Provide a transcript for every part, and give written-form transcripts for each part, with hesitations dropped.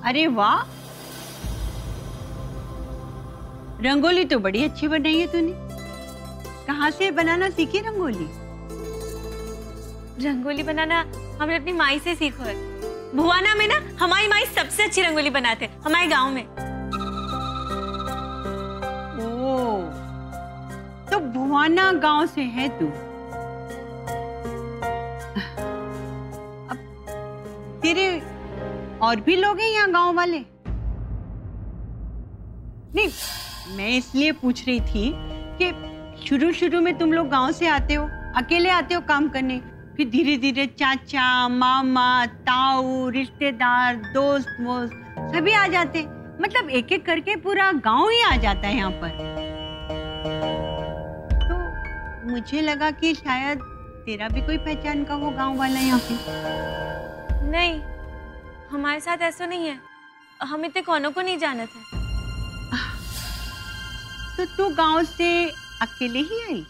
अरे वाह, रंगोली तो बड़ी अच्छी बनाई है तूने। कहाँ से बनाना सीखी रंगोली? रंगोली बनाना हमने अपनी माई से सीखा है। भुवाना में ना हमारी माई सबसे अच्छी रंगोली बनाते हमारे गांव में। ओ, तो भुवाना गांव से है तू। अब तेरे और भी लोग हैं यहाँ गांव वाले? नहीं, मैं इसलिए पूछ रही थी कि शुरू शुरू में तुम लोग गांव से आते हो, अकेले आते हो काम करने, फिर धीरे धीरे चाचा, मामा, ताऊ, रिश्तेदार, दोस्त वोस्त सभी आ जाते, मतलब एक एक करके पूरा गांव ही आ जाता है यहाँ पर। तो मुझे लगा कि शायद तेरा भी कोई पहचान का वो गांव वाला यहाँ पे। नहीं, हमारे साथ ऐसा नहीं है, हम इतने कौनों को नहीं जानते हैं। तो तू गांव से अकेले ही आई?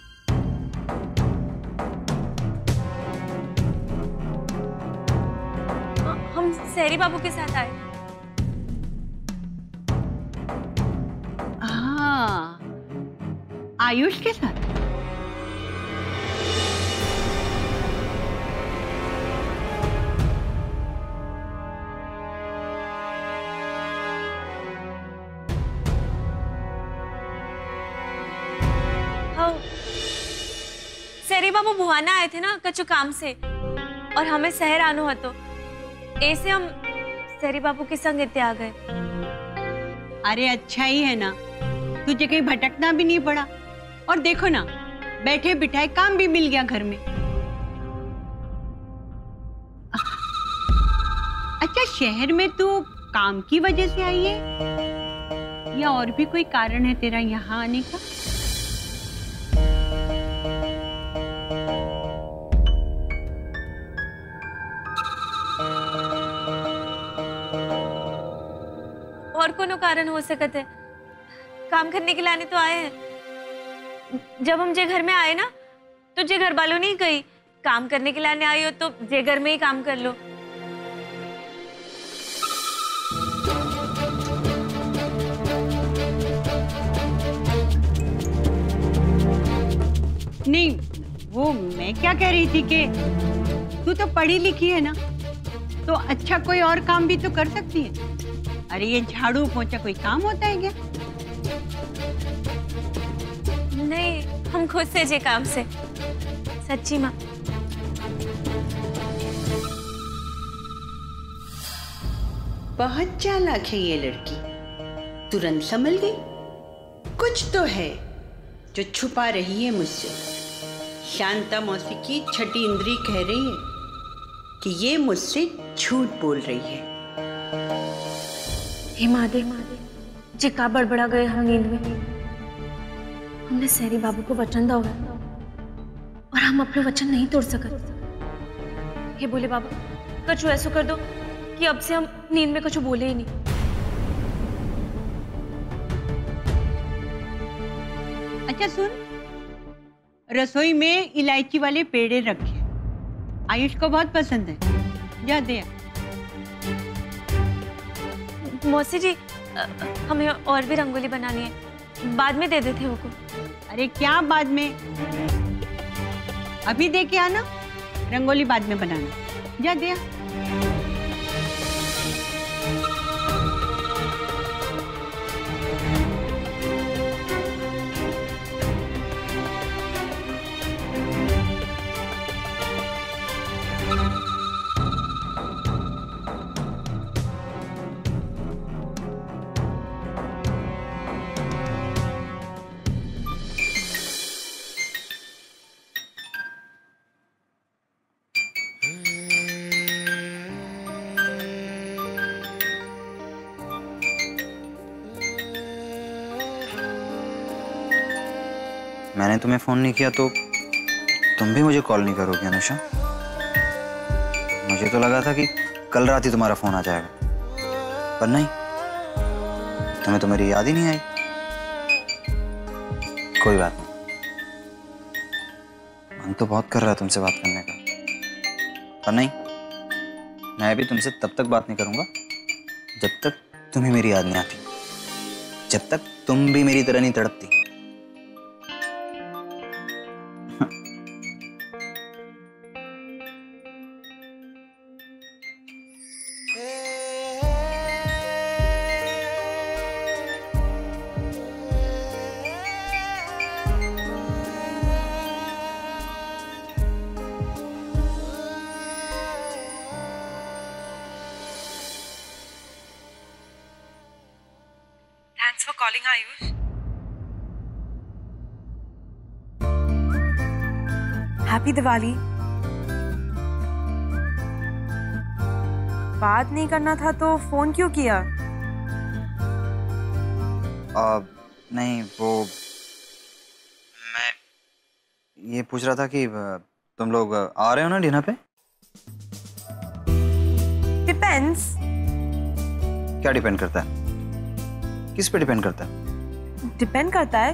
हम सहरी बाबू के साथ आए। हाँ, आयुष के साथ। सहरी बाबू भुवाना आए थे ना कछु काम से, और हमें शहर आना तो ऐसे हम सहरी बाबू के संग इतने आ गए। अरे अच्छा ही है ना, तुझे कहीं भटकना भी नहीं पड़ा, और देखो ना बैठे बिठाए काम भी मिल गया घर में। अच्छा, शहर में तू काम की वजह से आई है या और भी कोई कारण है तेरा यहाँ आने का? और कोनो कारण हो सकते है, काम करने के लाने तो आए हैं। जब हम जे घर में आए ना, तो जे घर वालों नहीं कही काम करने के लाने आई हो तो जे घर में ही काम कर लो। नहीं, वो मैं क्या कह रही थी कि तू तो पढ़ी लिखी है ना, तो अच्छा कोई और काम भी तो कर सकती है। अरे ये झाड़ू पोंछा कोई काम होता है क्या? नहीं, हम खुद से जे काम से। सच्ची माँ। बहुत चालाक है ये लड़की, तुरंत समझ गई कुछ तो है जो छुपा रही है मुझसे। शांता मौसी की छठी इंद्री कह रही है कि ये मुझसे झूठ बोल रही है। हे महादेव, जे का बड़बड़ा गए हम नींद में। हमने सहरी बाबू को वचन दिया और हम अपने वचन नहीं तोड़ सकते। हे बोले बाबा, कछु ऐसा कर दो कि अब से हम नींद में कछु बोले ही नहीं। अच्छा सुन, रसोई में इलायची वाले पेड़े रखे, आयुष को बहुत पसंद है, जा दे। मौसी जी, हमें और भी रंगोली बनानी है, बाद में दे देते हो को। अरे क्या बाद में, अभी दे के आना, रंगोली बाद में बनाना, जा दे। मैंने तुम्हें फोन नहीं किया तो तुम भी मुझे कॉल नहीं करोगे अनुषा? मुझे तो लगा था कि कल रात ही तुम्हारा फोन आ जाएगा, पर नहीं, तुम्हें तो मेरी याद ही नहीं आई। कोई बात नहीं, मन तो बहुत कर रहा है तुमसे बात करने का, पर नहीं, मैं भी तुमसे तब तक बात नहीं करूंगा जब तक तुम्हें मेरी याद नहीं आती, जब तक तुम भी मेरी तरह नहीं तड़पती। Thanks for calling, Ayush. Happy Diwali. बात नहीं करना था तो फोन क्यों किया? नहीं, वो मैं ये पूछ रहा था कि तुम लोग आ रहे हो ना डिनर पे? Depends. क्या डिपेंड करता है? किस पे डिपेंड करता है? डिपेंड करता है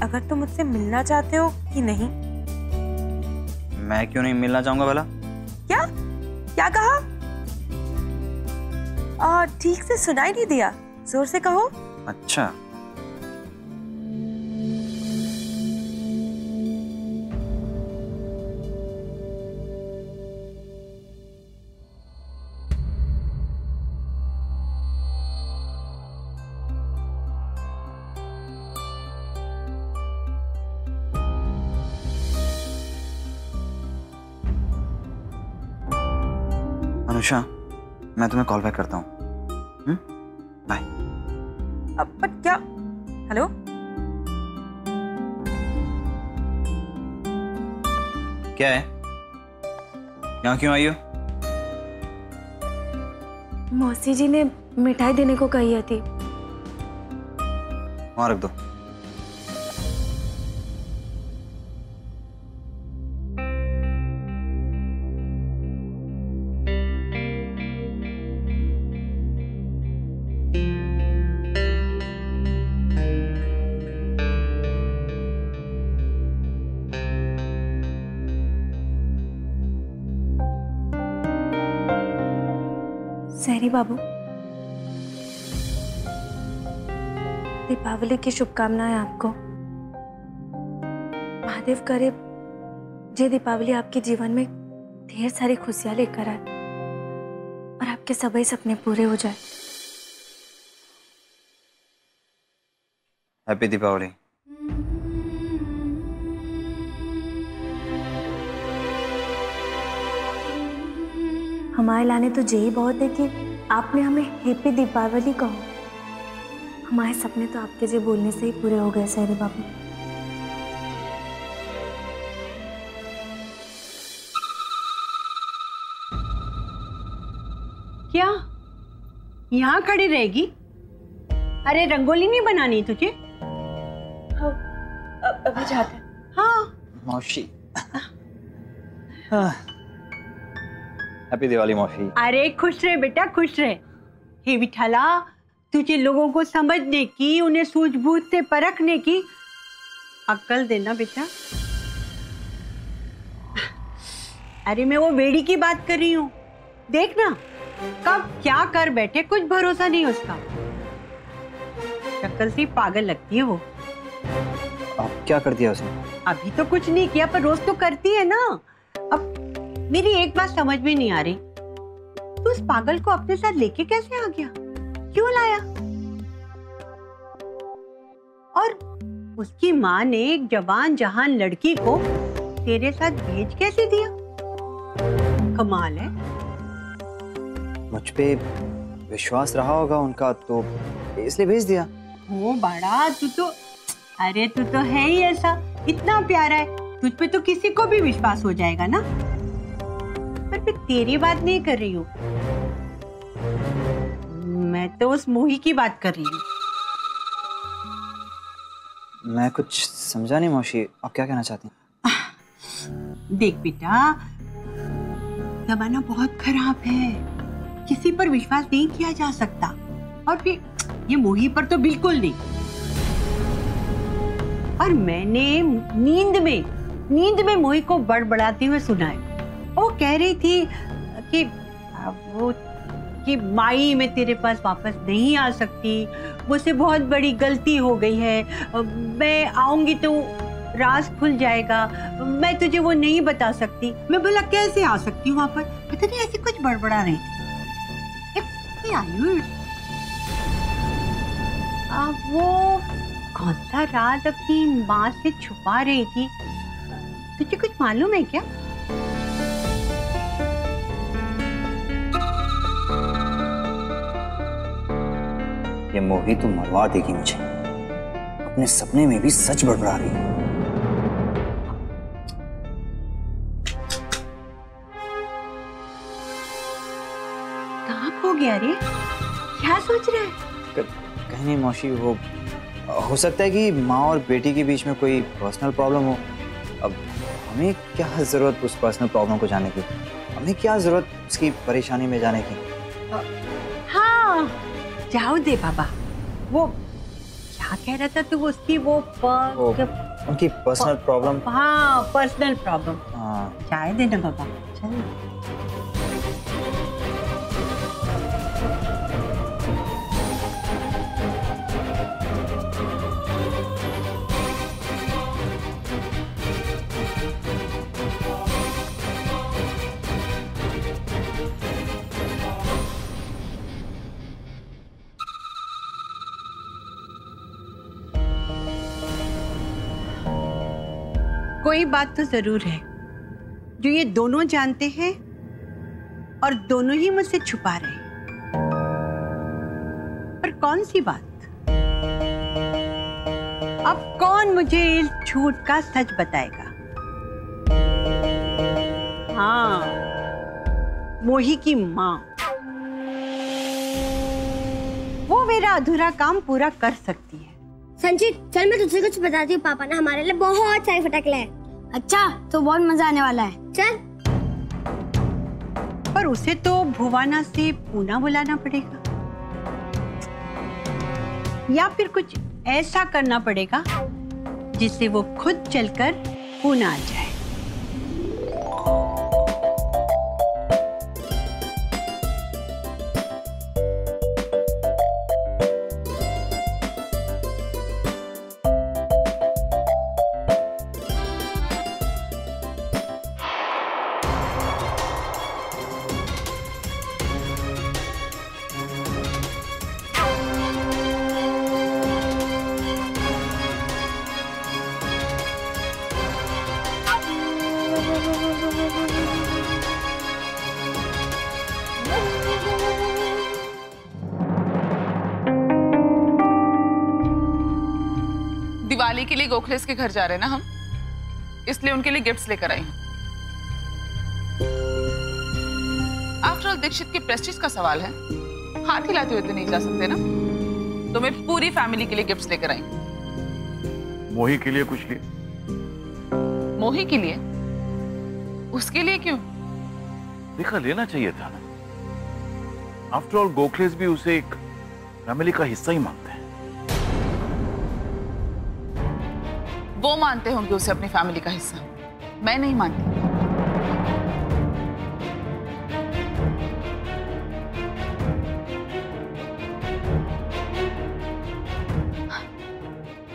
अगर तुम मुझसे मिलना चाहते हो कि नहीं। मैं क्यों नहीं मिलना चाहूंगा भला? क्या क्या कहा? ठीक से सुनाई नहीं दिया, जोर से कहो। अच्छा, अनुषा, मैं तुम्हें कॉल बैक करता हूँ। बाय। अब बट क्या? हेलो, क्या है? यहाँ क्यों आई हो? मौसी जी ने मिठाई देने को कही थी। वहाँ रख दो। सहरी बाबू, दीपावली की शुभकामनाएं आपको। महादेव करे जे दीपावली आपके जीवन में ढेर सारी खुशियां लेकर आए और आपके सभी सपने पूरे हो जाए। हैप्पी दीपावली। हमारे लाने तो यही बहुत है कि आपने हमें हैप्पी दीपावली कहो। हमारे सपने तो आपके जे बोलने से ही पूरे हो गए सहरी बाबू। क्या यहाँ खड़ी रहेगी? अरे रंगोली नहीं बनानी तुझे? अभी जाते हैं। हाँ मौसी। हैप्पी दिवाली मौसी। अरे खुश रहे बेटा, खुश रहे। हे विठाला, तुझे लोगों को समझने की, उन्हें सूझबूझ से परखने की अक्ल देना बेटा। अरे मैं वो बेड़ी की बात कर रही हूँ। देखना कब क्या कर बैठे, कुछ भरोसा नहीं उसका। शक्ल से पागल लगती है वो। अब क्या कर दिया उसने? अभी तो कुछ नहीं किया, पर रोज तो करती है ना। अब मेरी एक बात समझ में नहीं आ रही, तू उस पागल को अपने साथ लेके कैसे आ गया? क्यों लाया? और उसकी माँ ने एक जवान जहान लड़की को तेरे साथ भेज कैसे दिया? कमाल है। मुझ पे विश्वास रहा होगा उनका, तो इसलिए भेज दिया। ओ बड़ा, तू तो, अरे तू तो है ही ऐसा, इतना प्यारा है, तुझ पे तो किसी को भी विश्वास हो जाएगा ना। पर मैं तेरी बात नहीं कर रही हूँ, मैं तो उस मोही की बात कर रही हूँ। मैं कुछ समझा नहीं मौसी, आप क्या कहना चाहती हैं? देख बेटा, जमाना बहुत खराब है, किसी पर विश्वास नहीं किया जा सकता, और फिर ये मोही पर तो बिल्कुल नहीं। और मैंने नींद में मोही को बड़बड़ाते हुए सुना है। वो कह रही थी कि वो कि माई मैं तेरे पास वापस नहीं आ सकती, मुझसे बहुत बड़ी गलती हो गई है, मैं आऊंगी तो राज खुल जाएगा, मैं तुझे वो नहीं बता सकती। मैं बोला कैसे आ सकती हूँ वहां पर, पता नहीं ऐसी कुछ बड़बड़ा रही थी। आयुष, वो कौन सा राज अपनी माँ से छुपा रही थी, तुझे कुछ मालूम है क्या? ये मोही तो मरवा देगी मुझे, अपने सपने में भी सच बड़बड़ा रही है। कहाँ खो गया रे? क्या सोच रहा है? कहीं नहीं मौसी, वो हो सकता है कि माँ और बेटी के बीच में कोई पर्सनल प्रॉब्लम हो। अब हमें क्या जरूरत उस पर्सनल प्रॉब्लम को जाने की, हमें क्या जरूरत उसकी परेशानी में जाने की। हाँ जाओ दे बाबा, वो क्या कह रहा था तू, उसकी वो उनकी पर्सनल प्रॉब्लम। हाँ पर्सनल प्रॉब्लम, हाँ चाय देना बाबा, चल। कोई बात तो जरूर है जो ये दोनों जानते हैं और दोनों ही मुझसे छुपा रहे हैं। पर कौन सी बात? अब कौन मुझे इस झूठ का सच बताएगा? हाँ, मोही की माँ। वो मेरा अधूरा काम पूरा कर सकती है। संजीत चल, मैं तुझे कुछ बताती हूँ। पापा ने हमारे लिए बहुत सारे फटाके लाए। अच्छा, तो बहुत मजा आने वाला है। चल। पर उसे तो भुवाना से पूना बुलाना पड़ेगा, या फिर कुछ ऐसा करना पड़ेगा जिससे वो खुद चलकर पूना आ जाए। दिवाली के लिए गोखलेस के घर जा रहे हैं ना हम, इसलिए उनके लिए गिफ्ट्स लेकर आई हूं। आफ्टर ऑल दीक्षित की प्रेस्टीज का सवाल है, हाथ हिलाते हुए तो नहीं जा सकते ना, तो मैं पूरी फैमिली के लिए गिफ्ट्स लेकर आई हूं। मोही के लिए कुछ लिए? मोही के लिए? उसके लिए क्यों? देखा, लेना चाहिए था ना। आफ्टर ऑल गोखलेस भी उसे एक फैमिली का हिस्सा ही मानते हैं। वो मानते होंगे उसे अपनी फैमिली का हिस्सा, मैं नहीं मानती।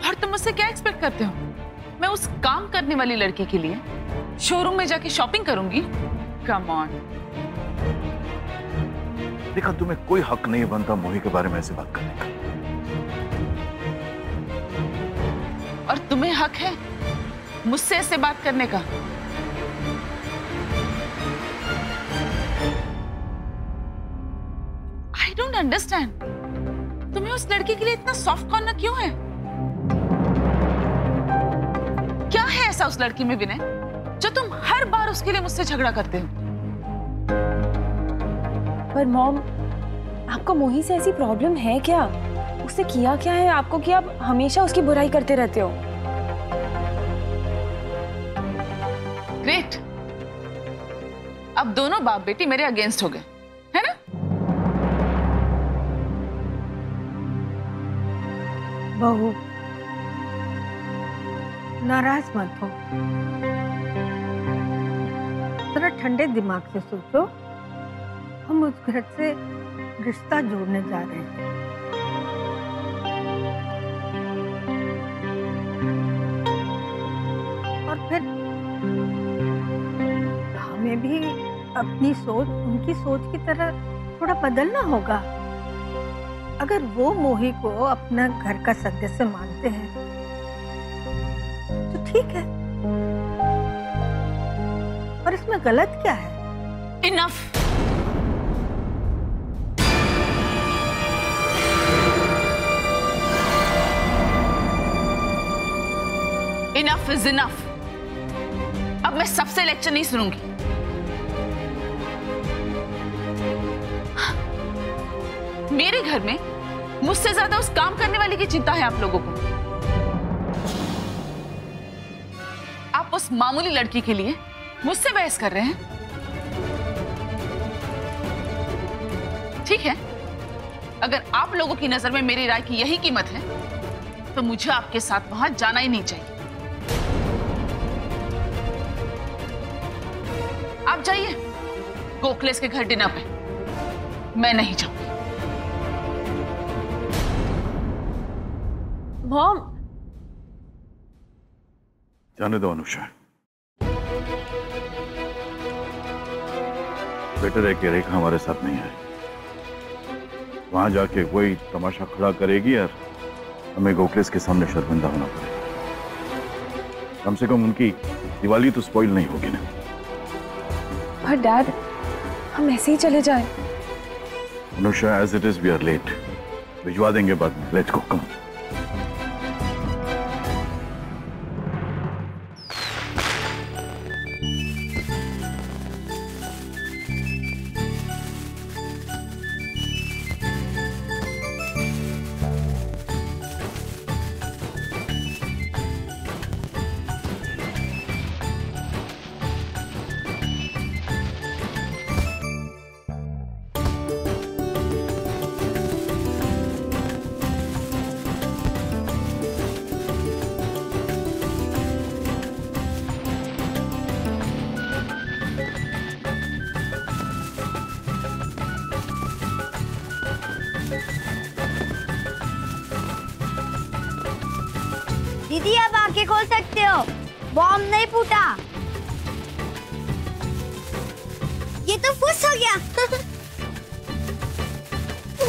और तुम मुझसे क्या एक्सपेक्ट करते हो? मैं उस काम करने वाली लड़की के लिए शोरूम में जाके शॉपिंग करूंगी? Come on. देखा, तुम्हें कोई हक नहीं बनता मोही के बारे में ऐसे बात करने का। और तुम्हें हक है मुझसे ऐसे बात करने का? आई डोंट अंडरस्टैंड, तुम्हें उस लड़की के लिए इतना सॉफ्ट कॉर्नर क्यों है? क्या है ऐसा उस लड़की में विनय जो तुम हर बार उसके लिए मुझसे झगड़ा करते हो? पर मॉम, आपको मोही से ऐसी प्रॉब्लम है क्या? उसने किया क्या है आपको कि आप हमेशा उसकी बुराई करते रहते हो? ग्रेट, अब दोनों बाप बेटी मेरे अगेंस्ट हो गए, है ना? बहू, नाराज मत हो, जरा ठंडे दिमाग से सोचो। हम उस घर से रिश्ता जोड़ने जा रहे हैं। और फिर हमें भी अपनी सोच उनकी सोच की तरह थोड़ा बदलना होगा। अगर वो मोही को अपना घर का सदस्य मानते हैं तो ठीक है, और इसमें गलत क्या है? इनफ। Enough is enough. अब मैं सबसे लेक्चर नहीं सुनूंगी। मेरे घर में मुझसे ज्यादा उस काम करने वाली की चिंता है आप लोगों को। आप उस मामूली लड़की के लिए मुझसे बहस कर रहे हैं। ठीक है, अगर आप लोगों की नजर में मेरी राय की यही कीमत है तो मुझे आपके साथ वहां जाना ही नहीं चाहिए। आप जाइए गोखलेस के घर डिनर पे, मैं नहीं जाऊंगी। मॉम, जाने दो अनुषा। बेटर है कि रेखा हमारे साथ नहीं आए। वहां जाके कोई तमाशा खड़ा करेगी और हमें गोखलेस के सामने शर्मिंदा होना पड़ेगा। कम से कम उनकी दिवाली तो स्पॉइल नहीं होगी ना। पर डैड, हम ऐसे ही चले जाएं। Anusha, as it is we are late. भिजवा देंगे बाद में। Let's go, come. दीदी अब आंखें खोल सकते हो, बॉम्ब नहीं फूटा। ये तो फुस हो गया।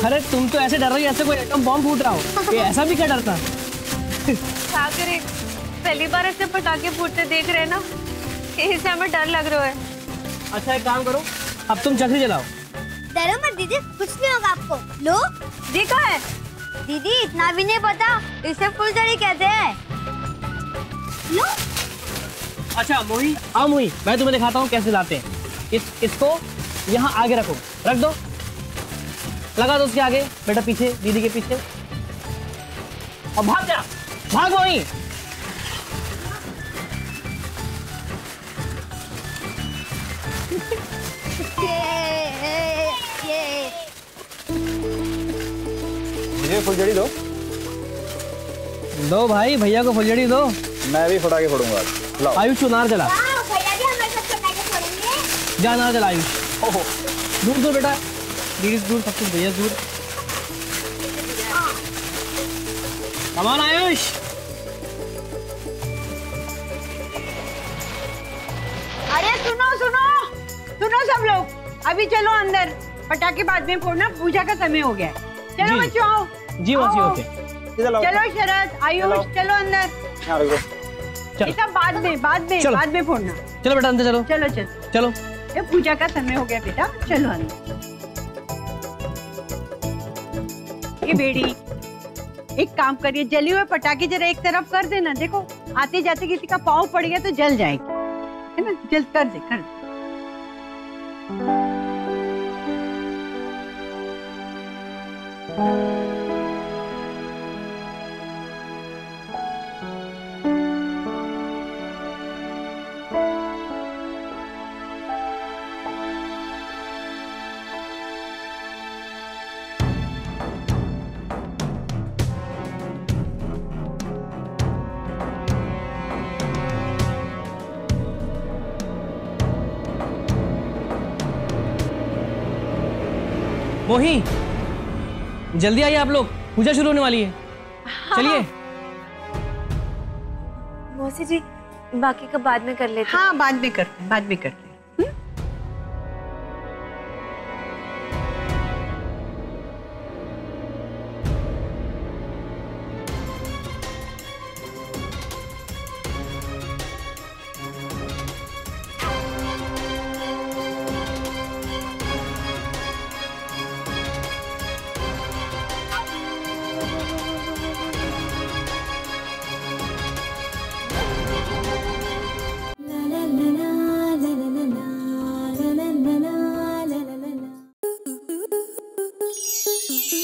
अरे तुम तो ऐसे डर रही जैसे कोई एटम बॉम्ब फूट रहा हो। ये ऐसा भी क्या डरता? क्या करे, पहली बार ऐसे पटाखे फूटते देख रहे हैं ना, इससे हमें डर लग रहा है। अच्छा एक काम करो, अब तुम चरखी जलाओ। डरो मत दीदी, कुछ नहीं होगा आपको। लो देखा है दीदी, इतना भी नहीं पता इसे फुलझड़ी कहते हैं। लो। अच्छा मोही, आओ मोही, मैं तुम्हें दिखाता हूँ कैसे लाते हैं। इसको यहाँ आगे रखो, रख दो, लगा दो उसके आगे, बेटा पीछे, दीदी के पीछे, और भाग जा, भाग मोही। मुझे फुलझड़ी दो। दो भाई, भैया को फुलझड़ी दो। मैं भी फटाके फोड़ूंगा। लाओ। आयुष तू नार जला। भैया भी हमारे साथ पटाखे फोड़ेंगे। जा नार जला आयुष। दूर दूर बेटा, दीदी दूर, सब कुछ भैया दूर। Come on Ayush. अरे सुनो सुनो सुनो सब लोग, अभी चलो अंदर, पटाखे बाद में फोड़ना, पूजा का समय हो गया है। चलो जी। बच्चों आओ। जी मौसी, आओ। ओके। चलो शरद, आयुष, चलो अंदर। चलो। ये सब बाद में चलो। बाद में फोड़ना। चलो बेटा अंदर चलो। चलो चलो चलो। ये पूजा का समय हो गया बेटा, चलो अंदर। ये बेड़ी, एक काम करिए, जले हुए पटाखे जरा एक तरफ कर देना। देखो आते जाते किसी का पाँव पड़ गया तो जल जाएगी, है ना? जल कर दे, कर दे। मोही, जल्दी आइए आप लोग, पूजा शुरू होने वाली है। चलिए। मौसी जी, बाकी का बाद में कर लेते हैं। हाँ, बाद में करते हैं, बाद में करते हैं।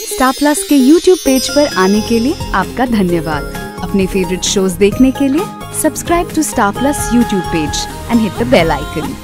स्टार प्लस के YouTube पेज पर आने के लिए आपका धन्यवाद। अपने फेवरेट शोज देखने के लिए subscribe to Star Plus YouTube page and hit the bell icon.